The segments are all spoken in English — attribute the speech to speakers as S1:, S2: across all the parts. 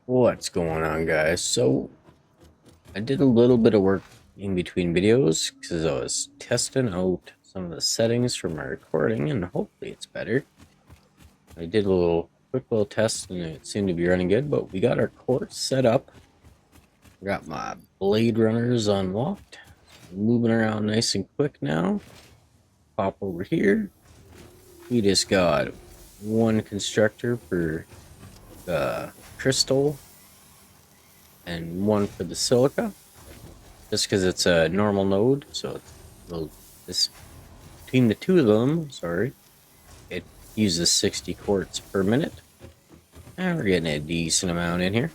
S1: What's going on, guys? So I did a little bit of work in between videos because I was testing out some of the settings for my recording, and hopefully it's better. I did a quick little test and it seemed to be running good, but we got our course set up. Got my blade runners unlocked, moving around nice and quick now. Pop over here. We just got one constructor for the crystal and one for the silica, just because it's a normal node. So this between the two of them, sorry, it uses 60 quartz per minute, and we're getting a decent amount in here.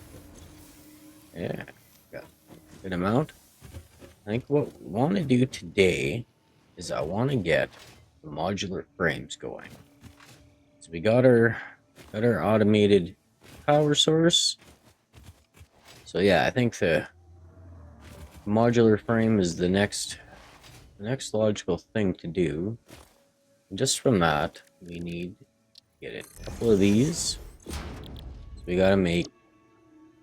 S1: Yeah, got a good amount. I think what we want to do today is I want to get the modular frames going. So we got our automated power source. So yeah, I think the modular frame is the next logical thing to do. And just from that, we need to get a couple of these. So we gotta make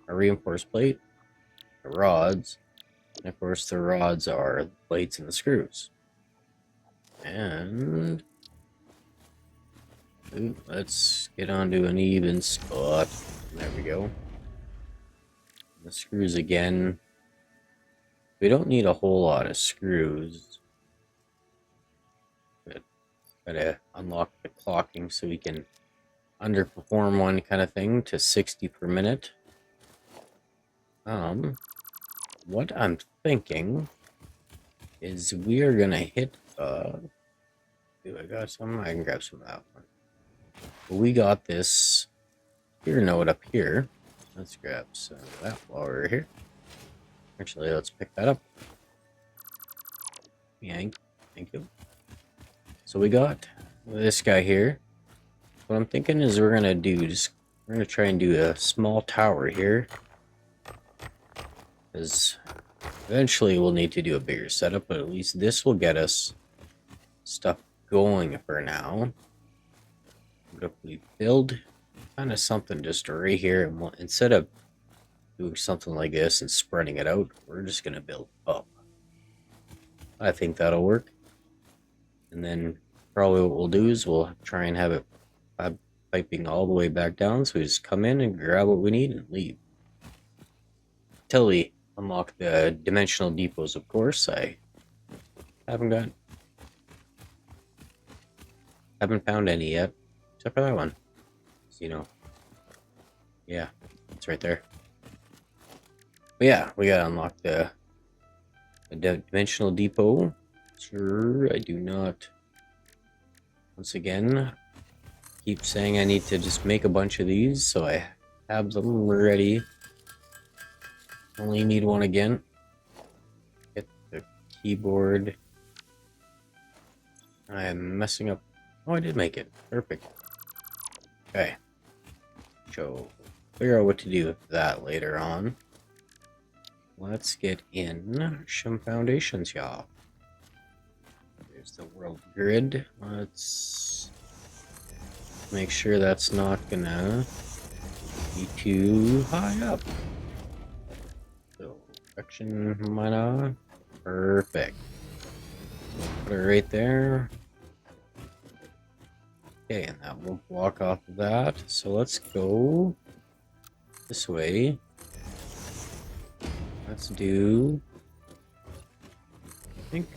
S1: a reinforced plate, the rods, and of course the rods are the plates and the screws. And let's get onto an even spot. There we go. The screws again. We don't need a whole lot of screws. But gotta unlock the clocking so we can underperform one kind of thing to 60 per minute. What I'm thinking is we are gonna hit do I got some? I can grab some of that one. But we got this here node up here. Let's grab some of that while we're here. Actually, let's pick that up. Yank. Thank you. So we got this guy here. What I'm thinking is we're gonna try and do a small tower here, because eventually we'll need to do a bigger setup, but at least this will get us stuff going for now. But if we build kind of something just right here, and instead of doing something like this and spreading it out, we're just gonna build up. I think that'll work. And then probably what we'll do is we'll try and have it piping all the way back down, so we just come in and grab what we need and leave. Until we unlock the dimensional depots, of course. I haven't found any yet, except for that one. So, yeah, it's right there. But yeah, we gotta unlock the dimensional depot. Sure, I do not. Once again, keep saying I need to just make a bunch of these, so I have them ready. Only need one again. Hit the keyboard. I'm messing up. Oh, I did make it. Perfect. Okay. So, figure out what to do with that later on. Let's get in some foundations, y'all. There's the world grid. Let's make sure that's not gonna be too high up. So, direction mana. Perfect. Put it right there. Okay, and that will block off of that. So let's go this way. Let's do, I think,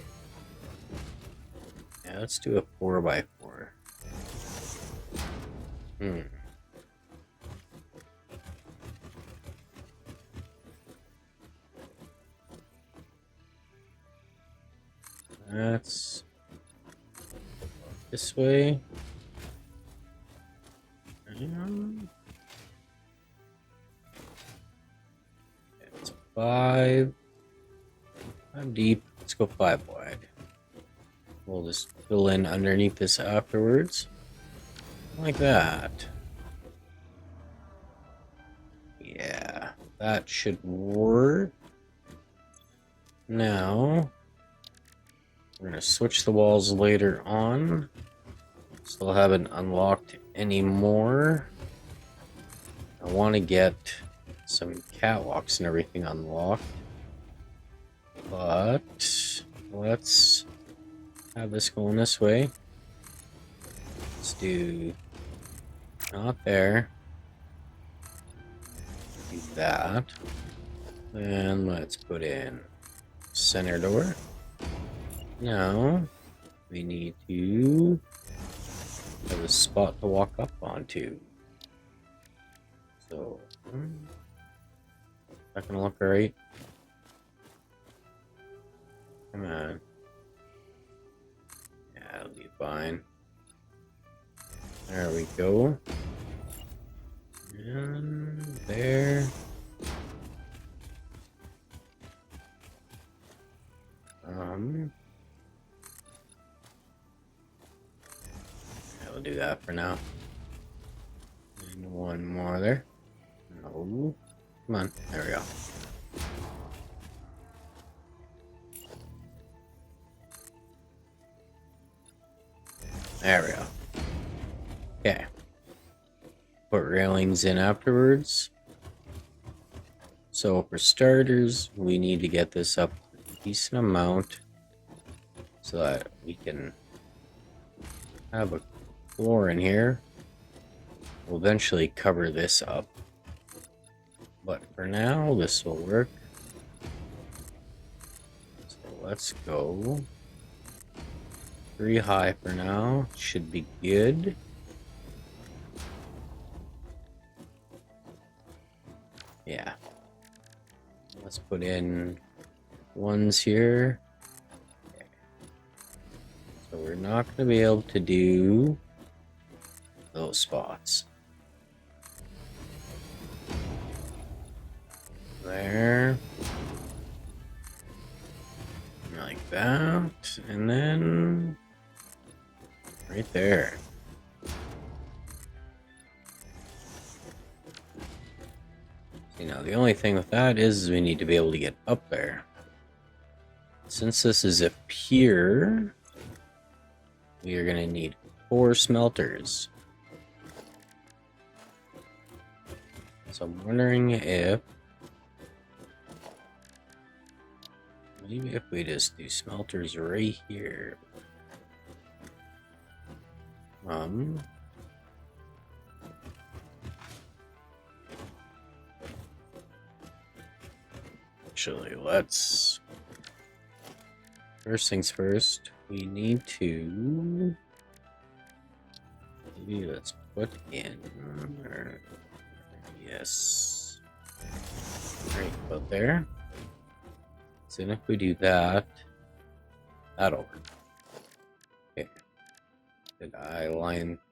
S1: yeah, let's do a 4x4. That's this way. It's 5 deep. Let's go 5 wide. We'll just fill in underneath this afterwards, like that. Yeah, that should work. Now we're gonna switch the walls later on. Still haven't unlocked any more. I want to get some catwalks and everything unlocked. But let's have this going this way. Let's do not there. Do that. And let's put in center door. Now we need to have a spot to walk up onto. So not gonna look right. Come on. Yeah, it'll be fine. There we go. And there. I'll do that for now. And one more there. No. Come on. There we go. There we go. Okay. Put railings in afterwards. So for starters, we need to get this up a decent amount so that we can have a floor in here. We'll eventually cover this up. But for now, this will work. So let's go 3 high for now. Should be good. Yeah. Let's put in ones here. Okay. So we're not going to be able to do those spots. There. Like that. And then right there. You know, the only thing with that is we need to be able to get up there. Since this is a pier, we are going to need 4 smelters. So I'm wondering if maybe if we just do smelters right here. Actually, let's first things first, we need to maybe let's put in yes, right about there. So if we do that, that'll work. Okay. Did I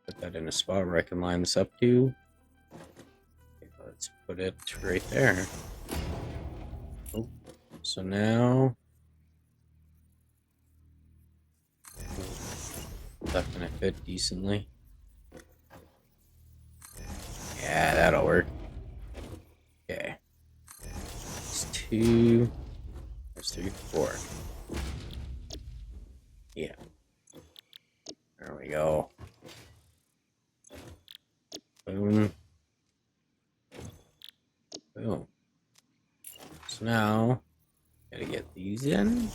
S1: put that in a spot where I can line this up to? Okay, let's put it right there. Oh, so now that's gonna fit decently. Yeah, that'll work. Okay. It's 2. There's 3, 4. Yeah. There we go. Boom. Boom. So now, gotta get these in.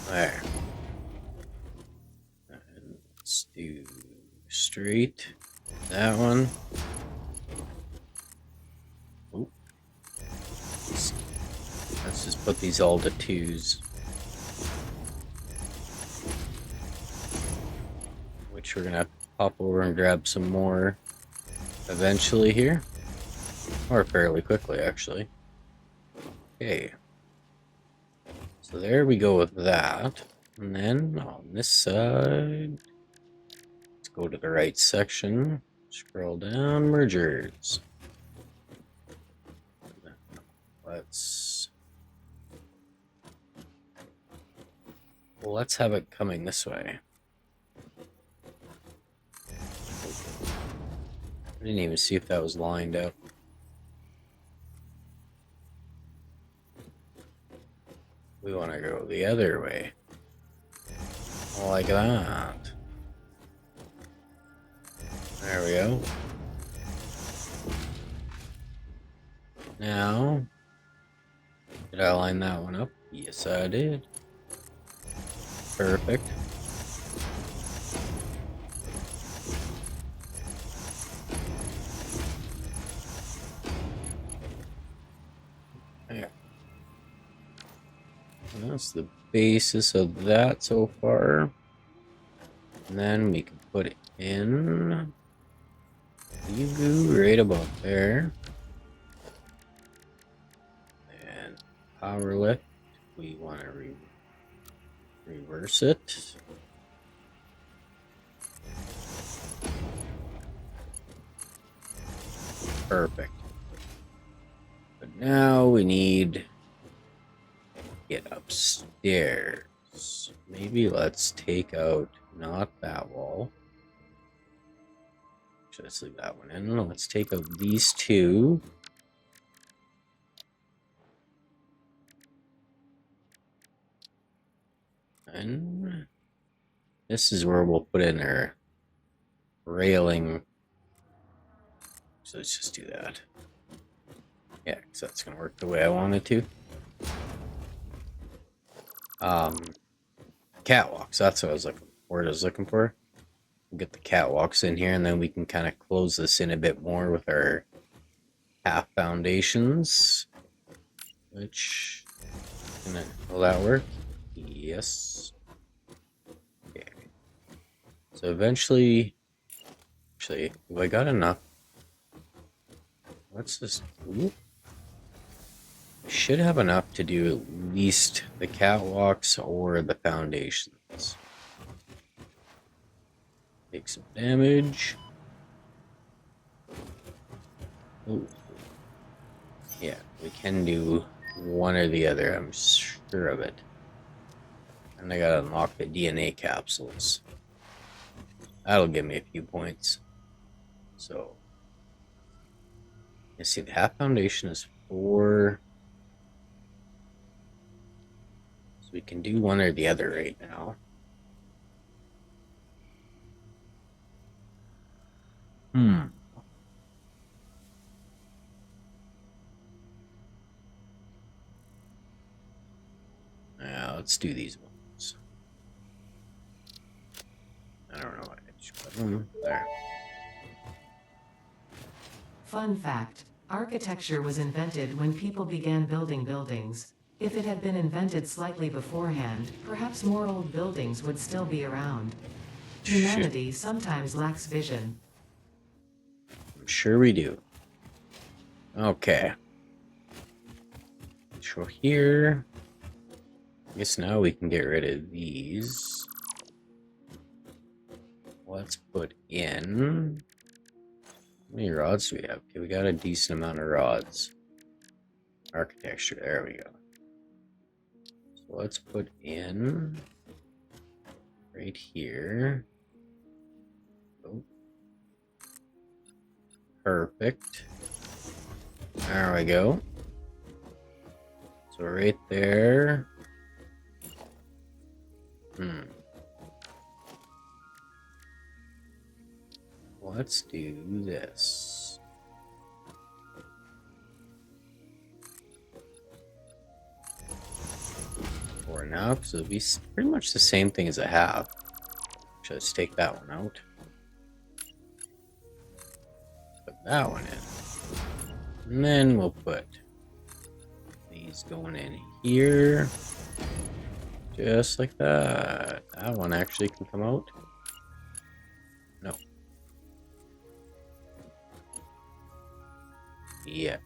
S1: There. And let's do straight. That one. Oh. Let's just put these all to 2s. Which we're gonna have to pop over and grab some more eventually here. Or fairly quickly, actually. Okay. So there we go with that. And then on this side, let's go to the right section. Scroll down, mergers. Let's have it coming this way. I didn't even see if that was lined up. We want to go the other way. Like that. There we go. Now, did I line that one up? Yes, I did. Perfect. There. That's the basis of that so far. And then we can put it in right about there. And power lift, we want to reverse it. Perfect. But now we need to get upstairs. Maybe let's take out not that wall. Should I leave that one in? Let's take out these two. And this is where we'll put in our railing. So let's just do that. Yeah, because that's going to work the way I want it to. Catwalks, that's what I was looking for. We'll get the catwalks in here, and then we can kind of close this in a bit more with our half foundations. Which, will that work? Yes. Okay. So eventually, actually, have I got enough? Let's just, should have enough to do at least the catwalks or the foundations. Take some damage. Ooh. Yeah, we can do one or the other, I'm sure of it. And I gotta unlock the DNA capsules. That'll give me a few points. So, you see, the half foundation is 4. So we can do one or the other right now. Yeah, let's do these ones. I don't know why I just put them there.
S2: Fun fact, architecture was invented when people began building buildings. If it had been invented slightly beforehand, perhaps more old buildings would still be around. Humanity sometimes lacks vision.
S1: I'm sure we do. Okay. So here, I guess now we can get rid of these. Let's put in, how many rods do we have? Okay, we got a decent amount of rods. Architecture, there we go. So let's put in right here. Oh. Perfect. There we go. So right there. Let's do this. For now, so it'll be pretty much the same thing as a half. Actually, let's take that one out. Put that one in. And then we'll put these going in here. Just like that. That one actually can come out. No. Yeah.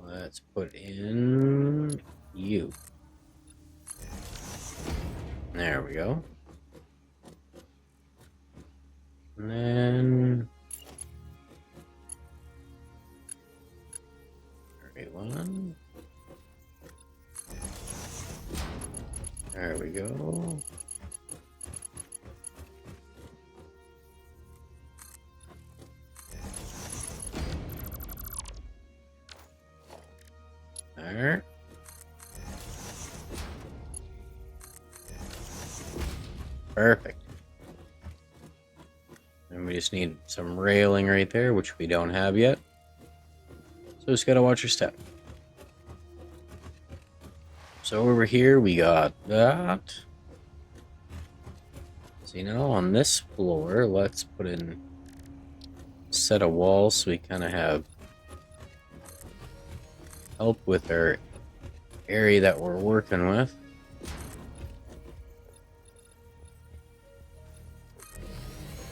S1: Let's put in you. There we go. And then one. There we go. There. Perfect. And we just need some railing right there, which we don't have yet. So just gotta watch your step. So over here we got that. So now on this floor, let's put in a set of walls so we kind of have help with our area that we're working with.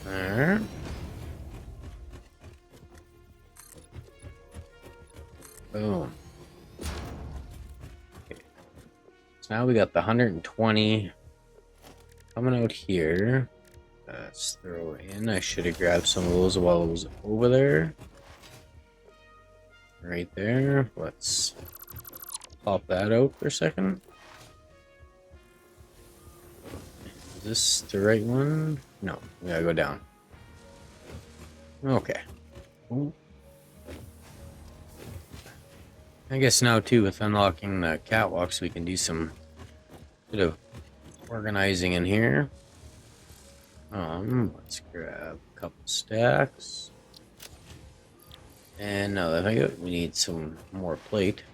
S1: There. Boom. Okay. So now we got the 120 coming out here. Let's throw in. I should have grabbed some of those while it was over there. Right there. Let's pop that out for a second. Is this the right one? No, we gotta go down. Okay. Cool. I guess now too, with unlocking the catwalks, we can do some bit of organizing in here. Let's grab a couple stacks. And now that I got, we need some more plate.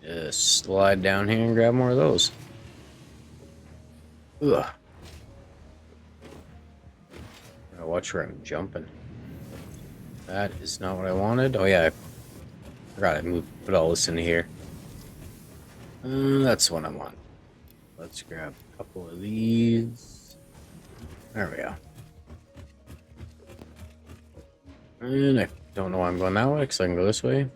S1: Just slide down here and grab more of those. Ugh. Gotta watch where I'm jumping. That is not what I wanted. Oh yeah, I forgot I put all this in here. That's what I want. Let's grab a couple of these. There we go. And I don't know why I'm going that way, because I can go this way.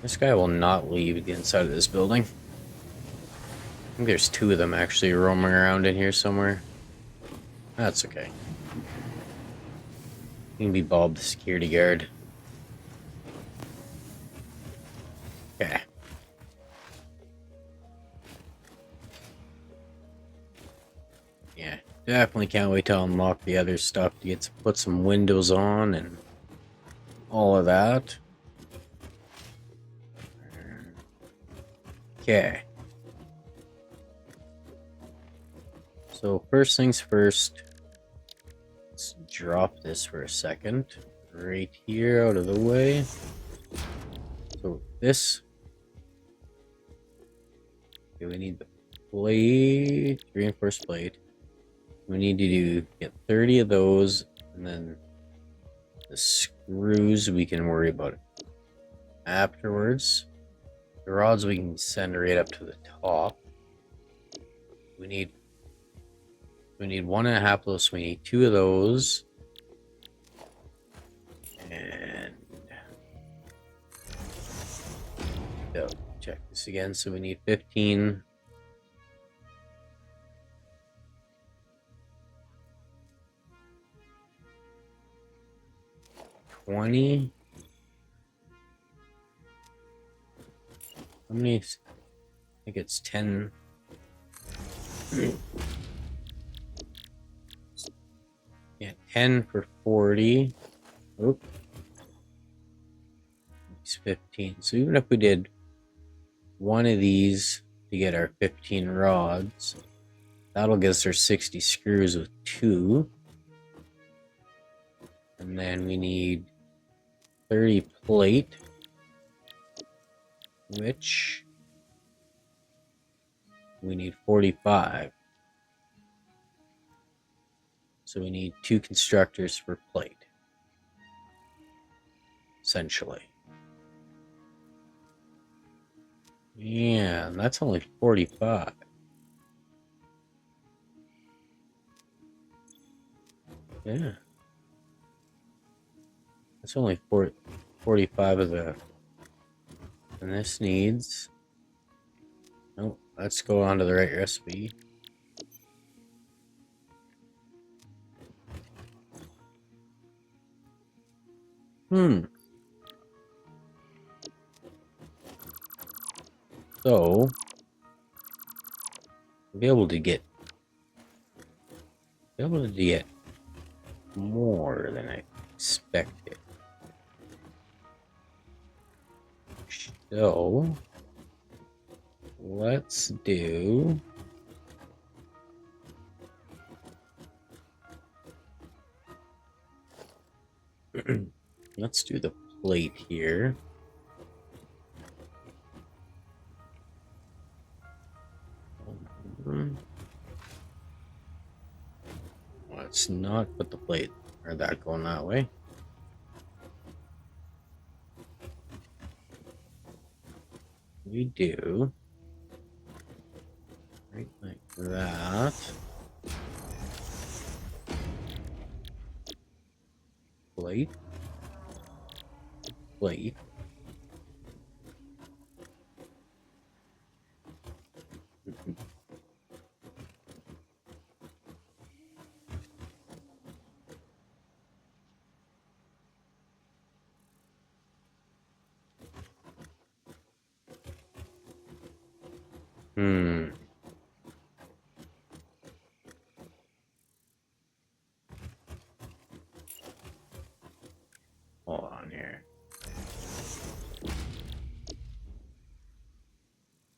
S1: This guy will not leave the inside of this building. I think there's two of them actually roaming around in here somewhere. That's okay. You can be Bob the security guard. Okay. Yeah, definitely can't wait to unlock the other stuff to get to put some windows on and all of that. Okay. So first things first, let's drop this for a second. Right here out of the way. So this, okay, we need the plate, reinforced plate. We need to get 30 of those, and then the screws we can worry about afterwards. The rods we can send right up to the top. We need 1.5 of those, so we need 2 of those. And check this again. So we need 15. $20. How many? I think it's 10. Yeah, 10 for 40. Oop. It's 15. So even if we did one of these to get our 15 rods, that'll get us our 60 screws with 2. And then we need 30 plate, which we need 45. So we need 2 constructors for plate, essentially. Yeah, and that's only 45. Yeah. That's only 45 of the... And this needs... Nope, let's go on to the right recipe. So, be able to get more than I expected. So, let's do Let's do the plate here. Let's not put the plate or that going that way. We do right like that. Plate. Plate. Hmm. Hold on here.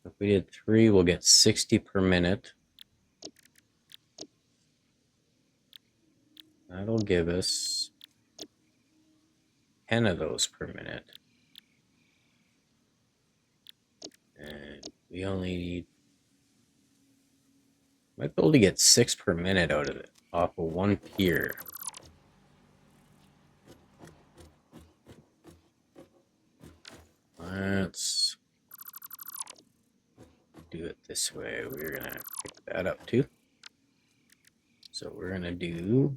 S1: If we did 3, we'll get 60 per minute. That'll give us 10 of those per minute. And we only need... Might be able to get 6 per minute out of it, off of one pier. Let's do it this way. We're gonna pick that up too. So we're gonna do...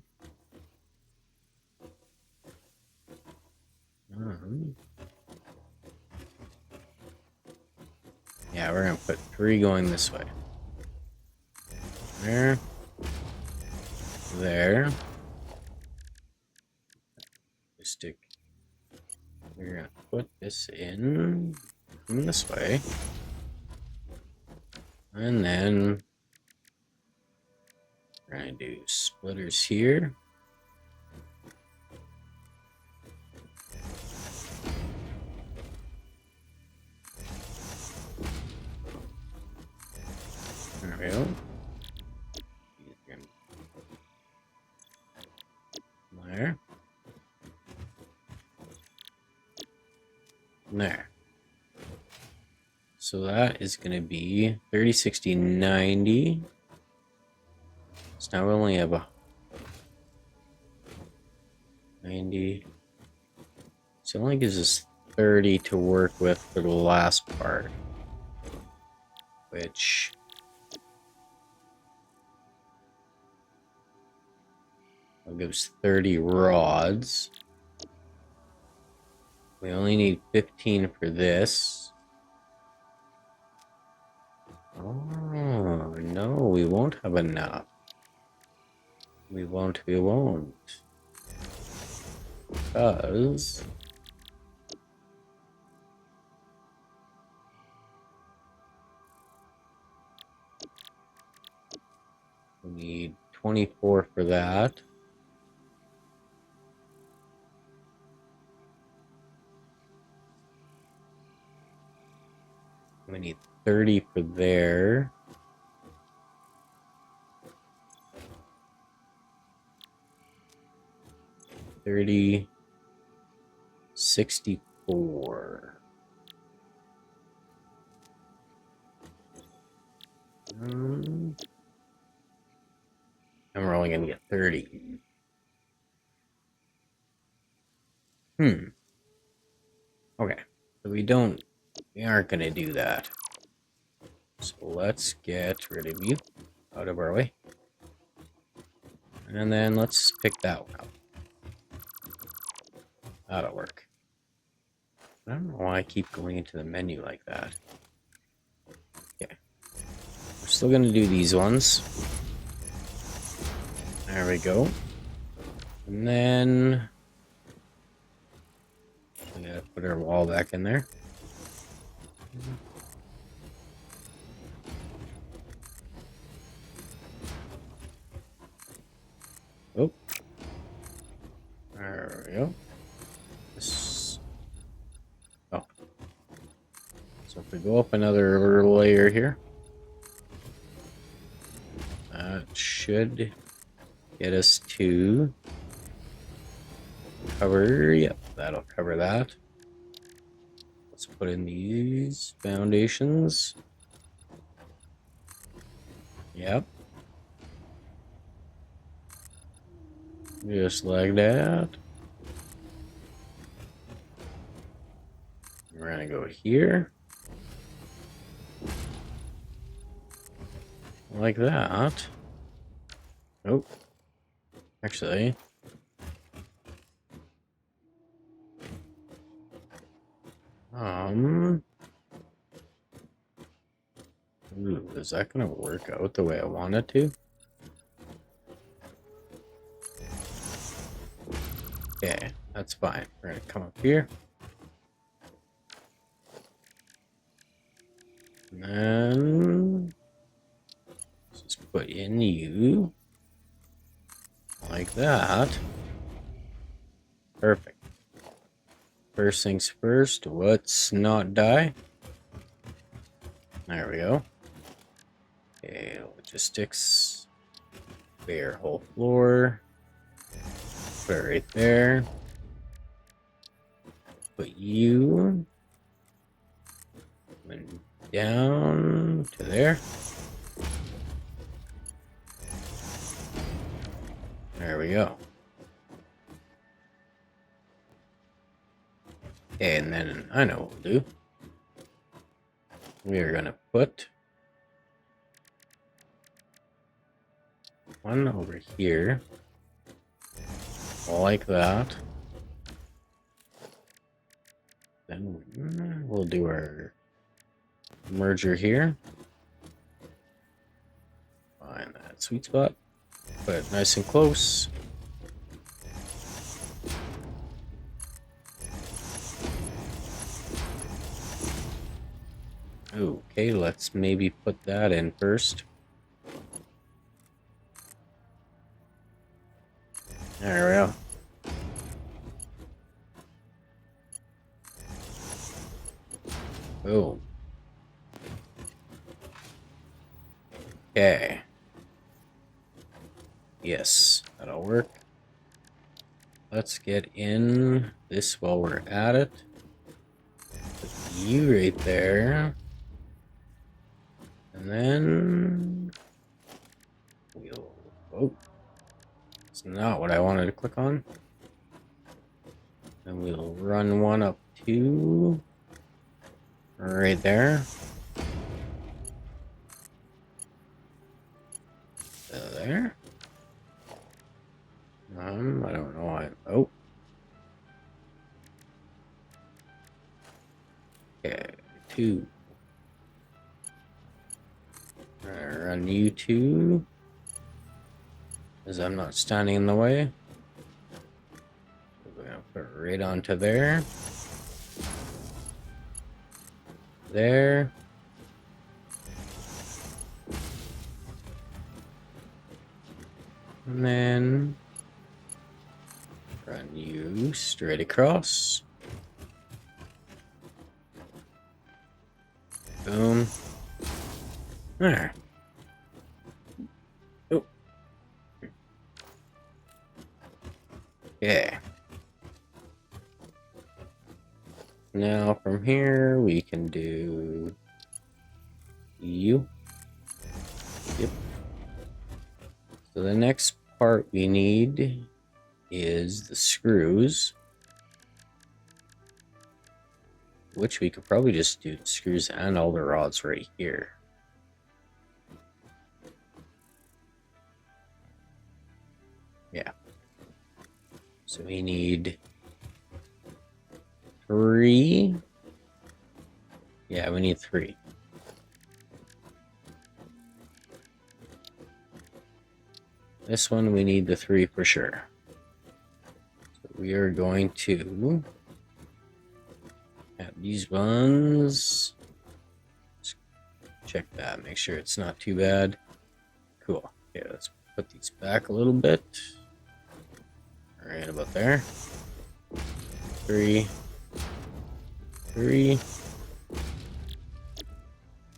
S1: yeah, we're gonna put 3 going this way. There. There. Stick. We're gonna put this in this way. And then we're gonna do splitters here. There we go. There. There. So that is going to be 30, 60, 90. So now we only have a 90. So it only gives us 30 to work with for the last part. Which... gives 30 rods. We only need 15 for this. Oh, no, we won't have enough. We won't. Because... we need 24 for that. We need 30 for there. $30, 64. And we're only gonna get 30. Okay, so we aren't gonna do that. So let's get rid of you out of our way. And then let's pick that one up. That'll work. I don't know why I keep going into the menu like that. Okay. We're still gonna do these ones. There we go. And then we gotta put our wall back in there. Oh. There we go. This... oh. So if we go up another layer here, that should get us to cover? Yep, that'll cover that. Let's put in these foundations. Yep. Just like that. We're gonna go here. Like that. Oh. Actually. Ooh, is that gonna work out the way I want it to? Okay, that's fine. We're gonna come up here. And then let's just put in you. Like that. Perfect. First things first, let's not die. There we go. Okay, logistics. Clear whole floor. Put it right there. Put you. And down to there. There we go. Okay, and then I know what we'll do. We are gonna put one over here. Like that. Then we'll do our merger here. Find that sweet spot. Put it nice and close. Okay, let's maybe put that in first. There we go. Oh. Okay. Yes, that'll work. Let's get in this while we're at it. Put you right there. And then we'll... Oh. It's not what I wanted to click on. Then we'll run one up to... right there. There. I don't know why. Oh. Okay, 2. Run you 2. Because I'm not standing in the way. We're gonna put it right onto there. There. And then run you straight across. Boom. There. Oh. Okay. Now from here we can do you. Yep. So the next part we need is the screws, which we could probably just do the screws and all the rods right here. Yeah. So we need 3. Yeah, we need 3. This one we need the 3 for sure. So we are going to have these ones. Let's check that, make sure it's not too bad. Cool. Okay, let's put these back a little bit. Right about there. 3. 3.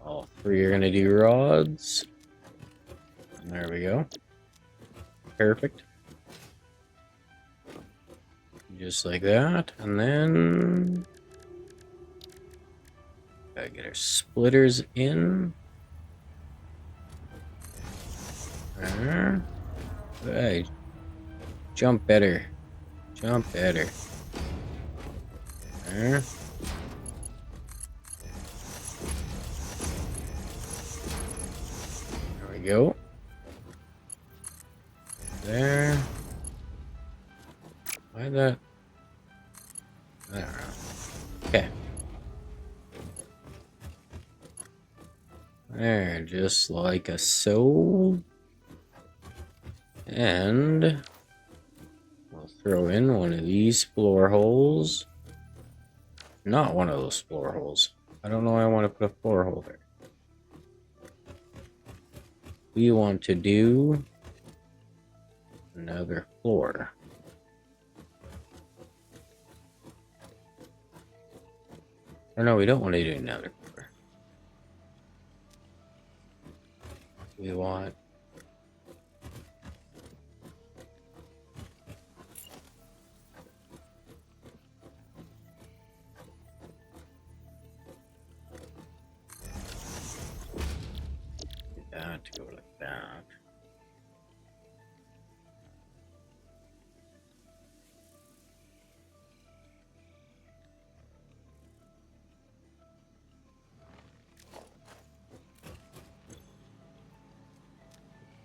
S1: All 3 are gonna do rods. And there we go. Perfect. Just like that, and then gotta get our splitters in. Hey, jump better. Jump better. There we go. There. Why that? I don't know. Okay. There, just like a so. And we'll throw in one of these floor holes. Not one of those floor holes. I don't know why I want to put a floor hole there. We want to do another floor. Or no, we don't want to do another floor. We want that to go like that.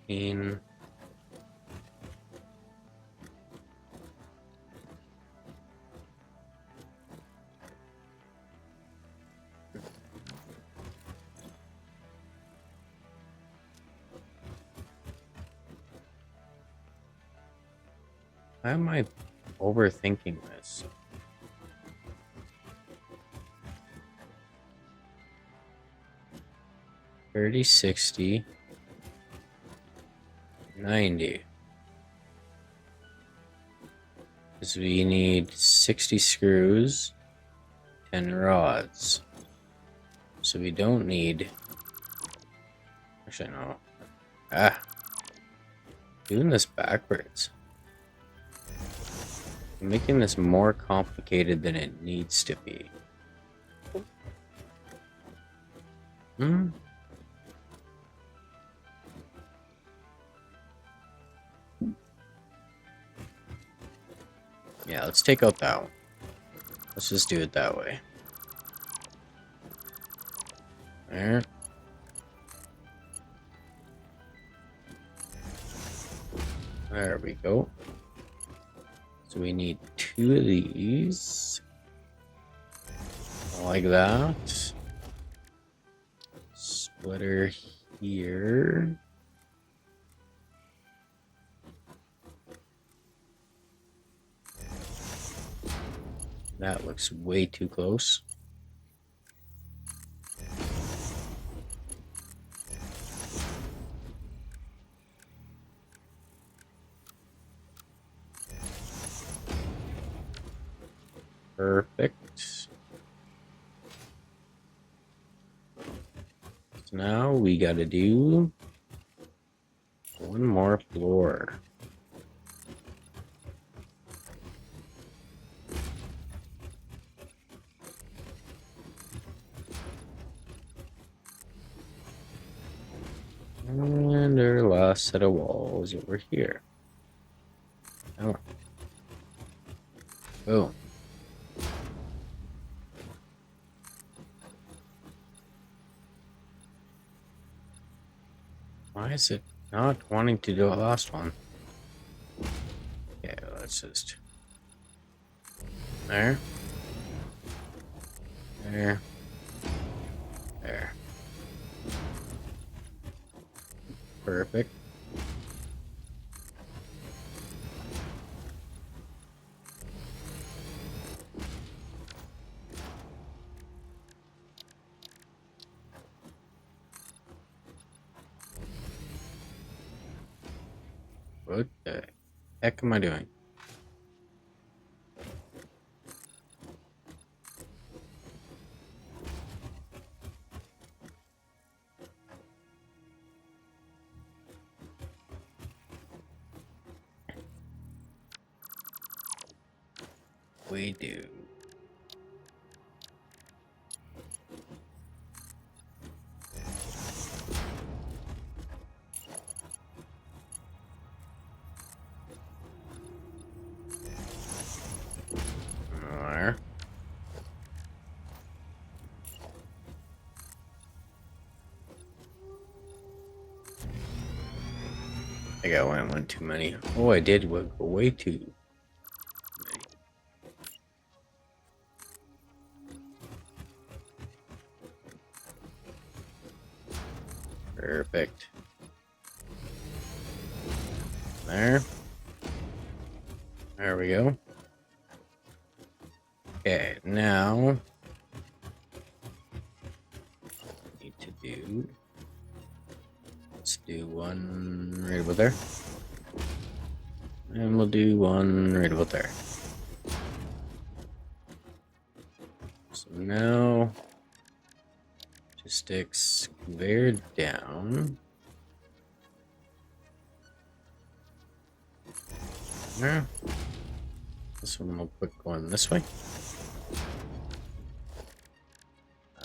S1: In why am I overthinking this? 30, 60, 90. Because we need 60 screws, 10 rods. So we don't need. Actually, no. Ah. Doing this backwards. I'm making this more complicated than it needs to be. Hmm? Yeah, let's take out that one. Let's just do it that way. There. There we go. So we need 2 of these. Like that. Splitter here. That looks way too close. Perfect. So now we gotta do one more floor. And our last set of walls over here. Oh. Boom. Why is it not wanting to do a last one? Okay, let's just. There. There. There. Perfect. What the heck am I doing? We do. There. I think I went one too many. Oh, I did go way too many. Perfect. There. There we go. Okay, now need to do. Let's do one right about there. And we'll do one right about there. So now just sticks conveyor down. There. This one will put going this way.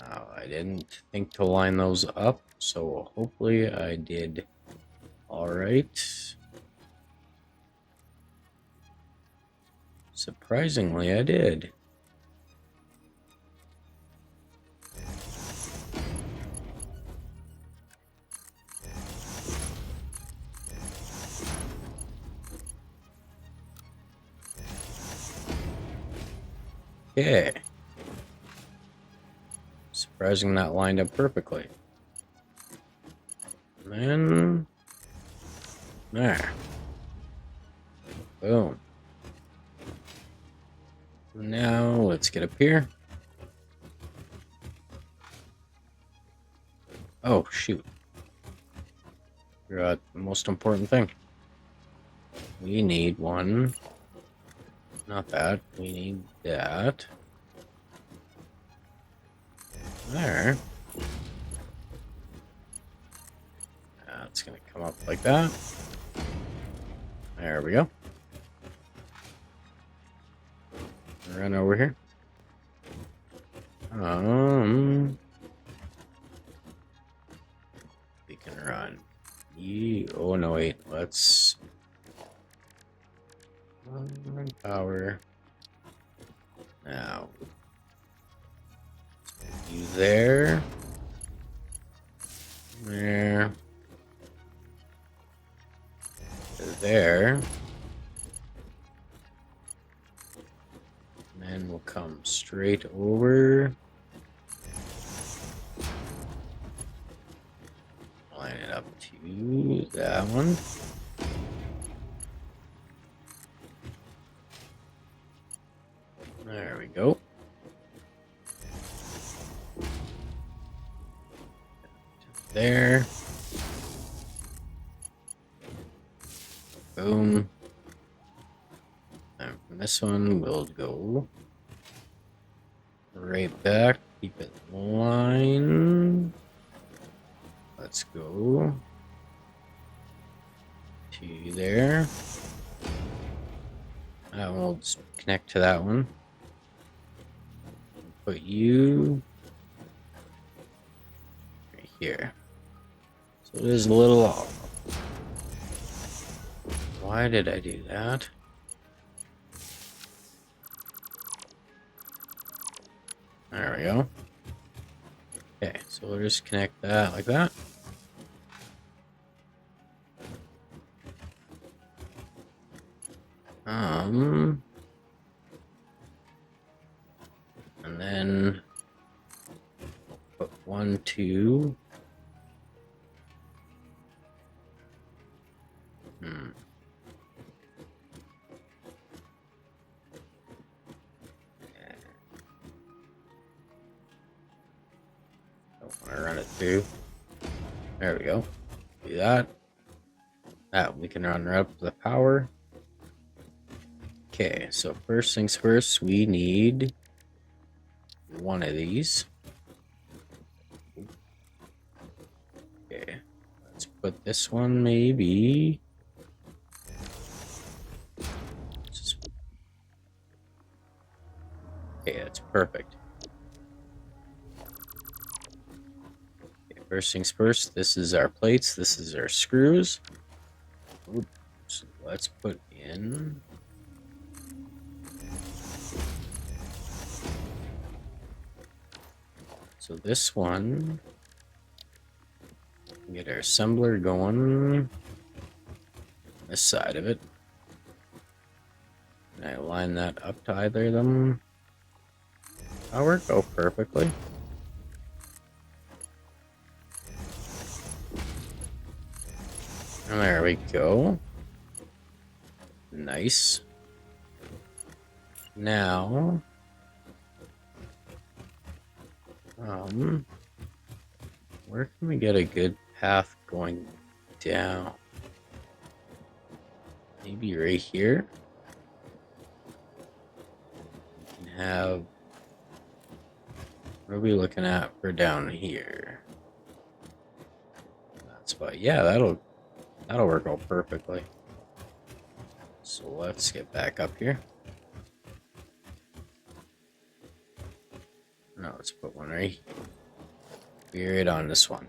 S1: I didn't think to line those up, so hopefully I did all right. Surprisingly, I did. Okay. Surprising that lined up perfectly. And then there. Boom. Now let's get up here. Oh shoot. Forgot the most important thing. We need one. Not that. We need that. There. It's gonna come up like that. There we go. Run over here. We can run. Oh no, wait. Let's run power. Now, you there. There. There. And then we'll come straight over. Line it up to that one. There we go. There. Boom. And from this one, we'll go right back. Keep it line. Let's go to there. We'll just connect to that one. Put you right here. So it is a little off. Why did I do that? There we go. Okay, so we'll just connect that like that. And then put 1, 2. Don't want to run it through. There we go. Do that. That we can run right up to the power. Okay, so first things first, we need one of these. Okay, let's put this one maybe. Just Okay, that's perfect. Okay, first things first, this is our plates, this is our screws. Oops, so let's put in... So this one, get our assembler going this side of it. And I line that up to either of them. That'll work out perfectly. And there we go. Nice. Now, where can we get a good path going down? Maybe right here. We can have... What are we looking at for down here? That spot. Yeah, that'll work out perfectly. So let's get back up here. No, let's put one right on this one.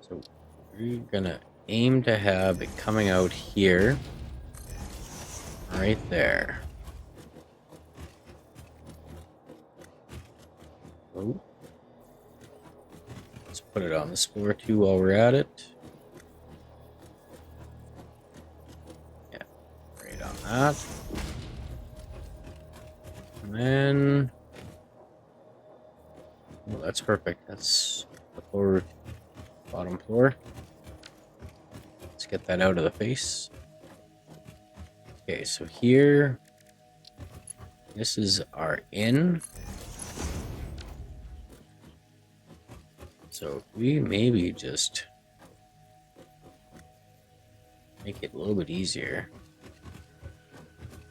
S1: So we're gonna aim to have it coming out here, right there. Oh. Let's put it on this floor too while we're at it. Yeah, right on that. And then... Oh, that's perfect. That's the floor, bottom floor. Let's get that out of the face. Okay, so here, this is our in. So if we maybe just make it a little bit easier.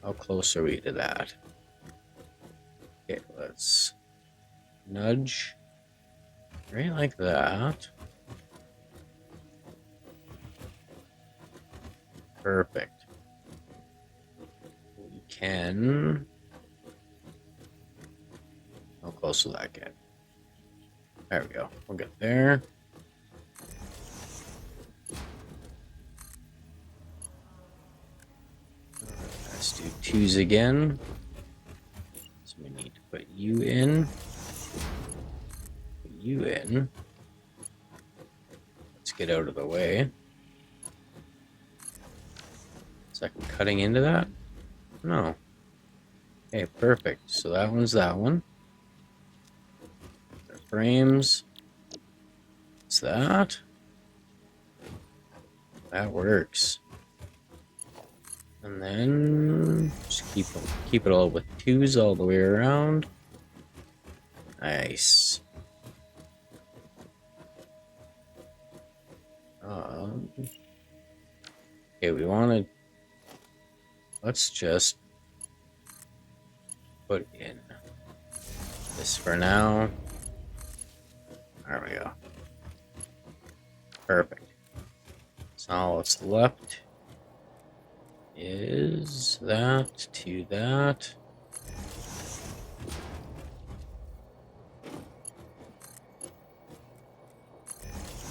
S1: How close are we to that? Okay, let's nudge right like that. Perfect. We can... How close will that get? There we go. We'll get there. Let's do twos again. So we need to put you in. Put you in. Let's get out of the way. Second cutting into that? No. Okay, perfect. So that one's that one. The frames. What's that? That works. And then just keep it all with twos all the way around. Nice. Okay, we want to... Let's just put in this for now. There we go. Perfect. So all that's left is that to that.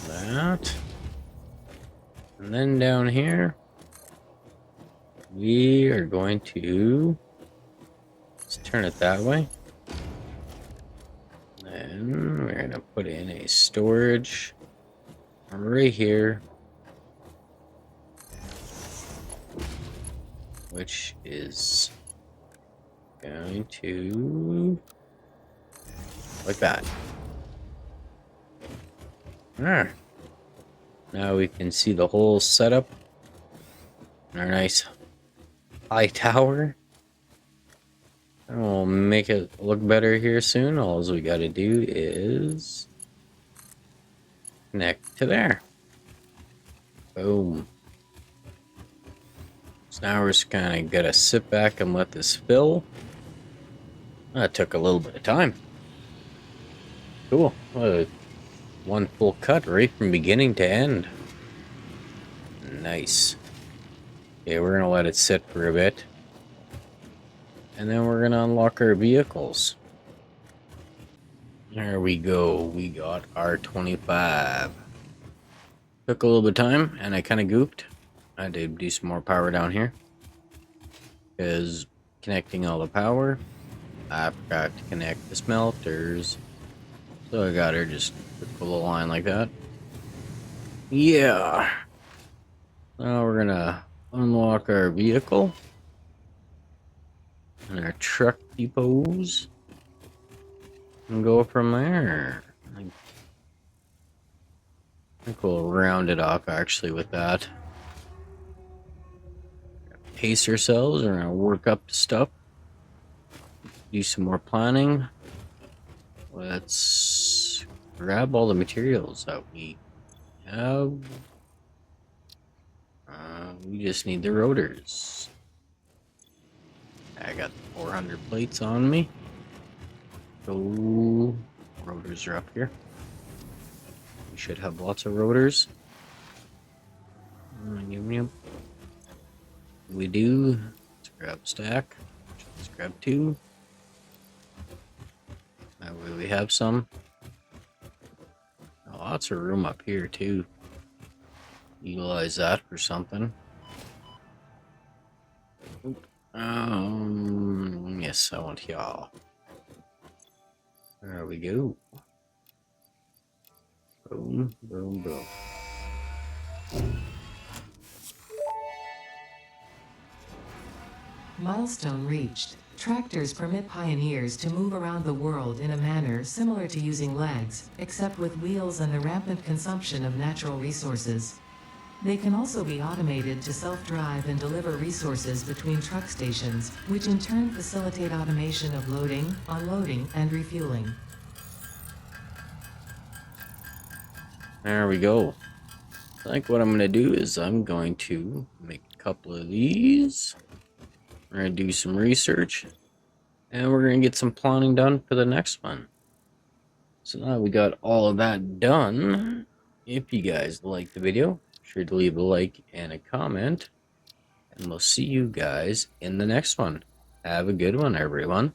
S1: That. And then down here, we are going to... Let's turn it that way. Then we're going to put in a storage right here, which is going to... like that. Ah. Now we can see the whole setup. Our nice high tower. And we'll make it look better here soon. All we got to do is connect to there. Boom. So now we're just kind of gonna sit back and let this fill. That took a little bit of time. Cool. One full cut right from beginning to end. Nice. Okay, we're gonna let it sit for a bit. And then we're gonna unlock our vehicles. There we go. We got our 25. Took a little bit of time, and I kind of gooped. I did do some more power down here. Because connecting all the power, I forgot to connect the smelters. So I got her just a little line like that. Yeah. Now we're gonna unlock our vehicle. And our truck depots. And go from there. I think we'll round it off actually with that. Pace ourselves, we're gonna work up to stuff. Do some more planning. Let's grab all the materials that we have. We just need the rotors. I got 400 plates on me. So rotors are up here. We should have lots of rotors. We do. Let's grab a stack. Let's grab 2. That way we have some. Lots of room up here too. Utilize that for something. Yes, I want y'all. There we go. Boom, boom, boom.
S2: Milestone reached. Tractors permit pioneers to move around the world in a manner similar to using legs, except with wheels and the rampant consumption of natural resources. They can also be automated to self-drive and deliver resources between truck stations, which in turn facilitate automation of loading, unloading, and refueling.
S1: There we go. I think what I'm going to do is I'm going to make a couple of these. We're going to do some research. And we're going to get some planning done for the next one. So now we got all of that done. If you guys liked the video, be sure to leave a like and a comment. And we'll see you guys in the next one. Have a good one, everyone.